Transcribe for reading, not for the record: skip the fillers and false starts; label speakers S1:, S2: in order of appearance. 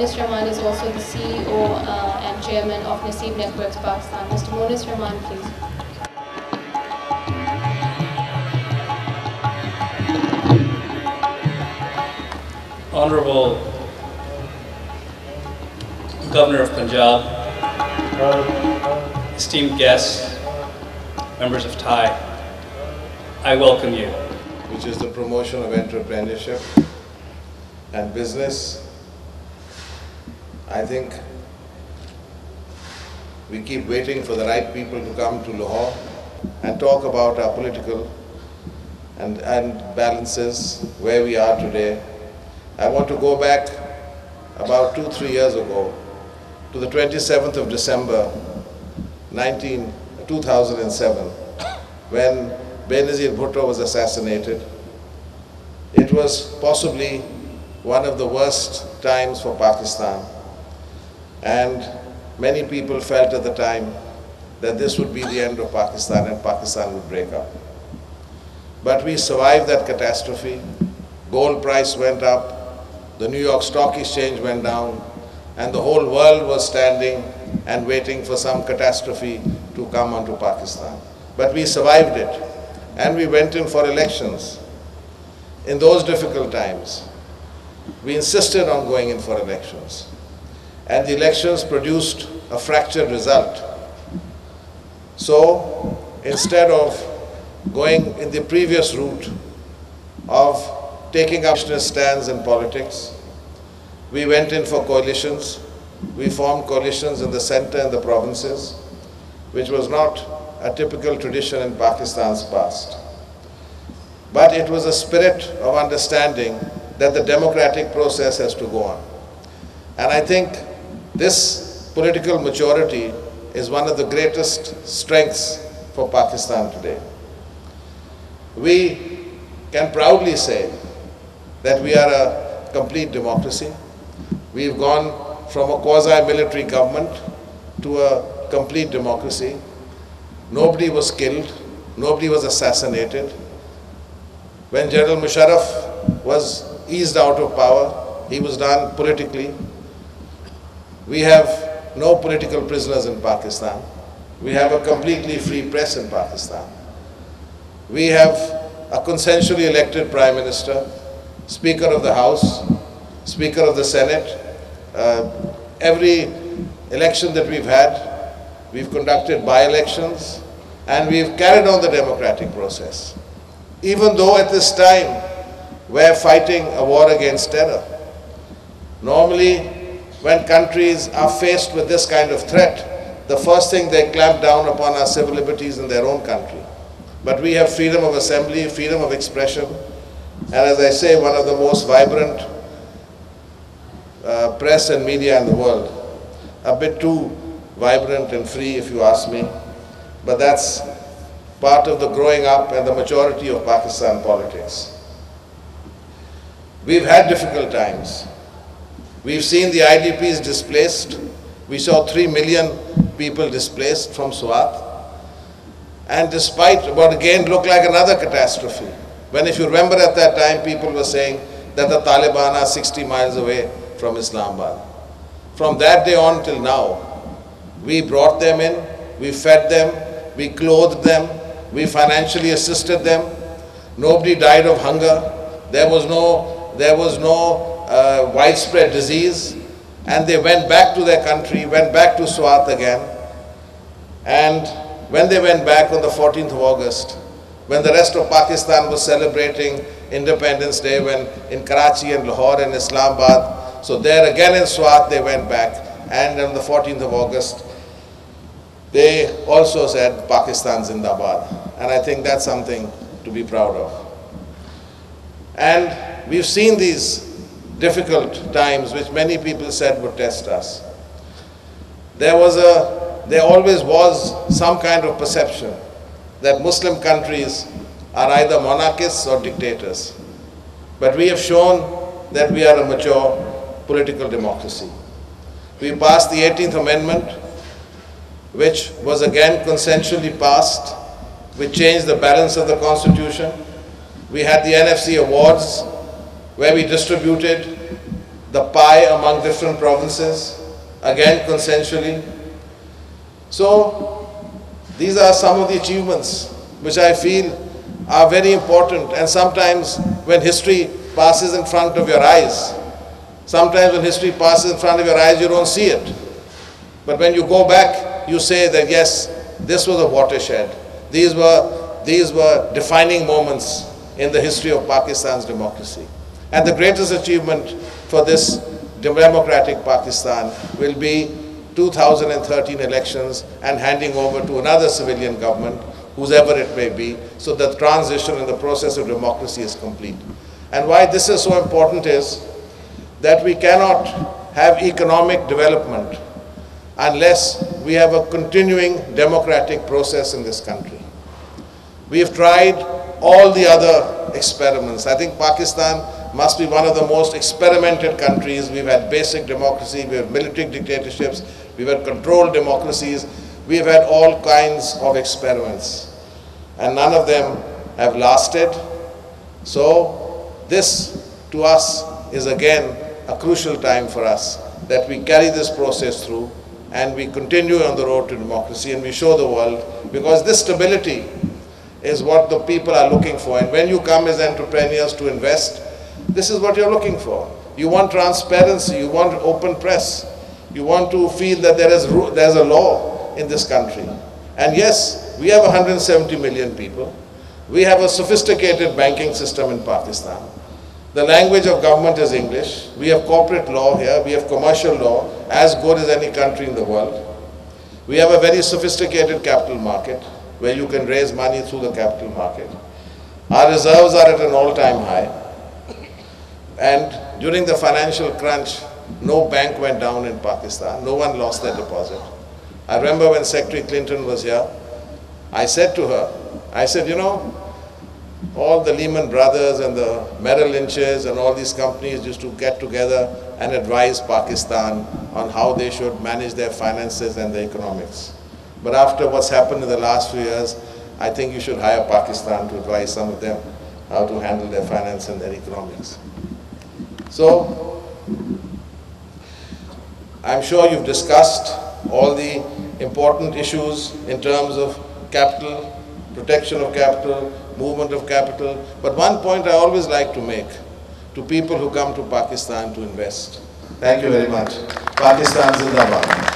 S1: Monis Rahman is also the CEO and Chairman of Naseeb Networks Pakistan. Mr. Monis Rahman, please.
S2: Honorable Governor of Punjab, esteemed guests, members of TiE, I welcome you.
S3: Which is the promotion of entrepreneurship and business. I think we keep waiting for the right people to come to Lahore and talk about our political and balances, where we are today. I want to go back about 2-3 years ago to the 27th of December 2007 when Benazir Bhutto was assassinated. It was possibly one of the worst times for Pakistan, and many people felt at the time that this would be the end of Pakistan and Pakistan would break up. But we survived that catastrophe. Gold price went up, the New York Stock Exchange went down, and the whole world was standing and waiting for some catastrophe to come onto Pakistan. But we survived it, and we went in for elections. In those difficult times, we insisted on going in for elections, and the elections produced a fractured result. So instead of going in the previous route of taking up stands in politics, we went in for coalitions. We formed coalitions in the center and the provinces, which was not a typical tradition in Pakistan's past. But it was a spirit of understanding that the democratic process has to go on. And I think this political maturity is one of the greatest strengths for Pakistan today. We can proudly say that we are a complete democracy. We've gone from a quasi-military government to a complete democracy. Nobody was killed, nobody was assassinated. When General Musharraf was eased out of power, he was done politically. We have no political prisoners in Pakistan. We have a completely free press in Pakistan. We have a consensually elected Prime Minister, Speaker of the House, Speaker of the Senate. Every election that we've had, we've conducted by-elections, and we've carried on the democratic process. Even though at this time we're fighting a war against terror. Normally, when countries are faced with this kind of threat, the first thing they clamp down upon are civil liberties in their own country. But we have freedom of assembly, freedom of expression, and as I say, one of the most vibrant press and media in the world. A bit too vibrant and free, if you ask me, but that's part of the growing up and the maturity of Pakistan politics. We've had difficult times. We've seen the IDPs displaced. We saw 3 million people displaced from Swat. And despite what again looked like another catastrophe, when if you remember at that time people were saying that the Taliban are 60 miles away from Islamabad. From that day on till now, we brought them in, we fed them, we clothed them, we financially assisted them. Nobody died of hunger. There was no widespread disease, and they went back to their country, went back to Swat again. And when they went back on the 14th of August, when the rest of Pakistan was celebrating Independence Day, when in Karachi and Lahore and Islamabad, so there again in Swat they went back, and on the 14th of August they also said Pakistan Zindabad, and I think that's something to be proud of. And we've seen these difficult times which many people said would test us. There always was some kind of perception that Muslim countries are either monarchists or dictators. But we have shown that we are a mature political democracy. We passed the 18th Amendment, which was again consensually passed, which changed the balance of the Constitution. We had the NFC Awards, where we distributed the pie among different provinces, again consensually. So these are some of the achievements which I feel are very important, and sometimes when history passes in front of your eyes, you don't see it. But when you go back, you say that yes, this was a watershed. These were defining moments in the history of Pakistan's democracy. And the greatest achievement for this democratic Pakistan will be 2013 elections and handing over to another civilian government, whoever it may be, so that the transition in the process of democracy is complete. And why this is so important is that we cannot have economic development unless we have a continuing democratic process in this country. We have tried all the other experiments. I think Pakistan must be one of the most experimented countries. We've had basic democracy, we have military dictatorships, we've had controlled democracies, we've had all kinds of experiments, and none of them have lasted. So this, to us, is again a crucial time for us, that we carry this process through and we continue on the road to democracy and we show the world, because this stability is what the people are looking for. And when you come as entrepreneurs to invest, this is what you're looking for. You want transparency, you want open press, you want to feel that there's a law in this country. And yes, we have 170 million people. We have a sophisticated banking system in Pakistan. The language of government is English. We have corporate law here, we have commercial law, as good as any country in the world. We have a very sophisticated capital market, where you can raise money through the capital market. Our reserves are at an all-time high. And during the financial crunch, no bank went down in Pakistan. No one lost their deposit. I remember when Secretary Clinton was here, I said to her, I said, you know, all the Lehman Brothers and the Merrill Lynches and all these companies used to get together and advise Pakistan on how they should manage their finances and their economics. But after what's happened in the last few years, I think you should hire Pakistan to advise some of them how to handle their finance and their economics. So, I'm sure you've discussed all the important issues in terms of capital, protection of capital, movement of capital. But one point I always like to make to people who come to Pakistan to invest. Thank you very much. Pakistan Zindabad.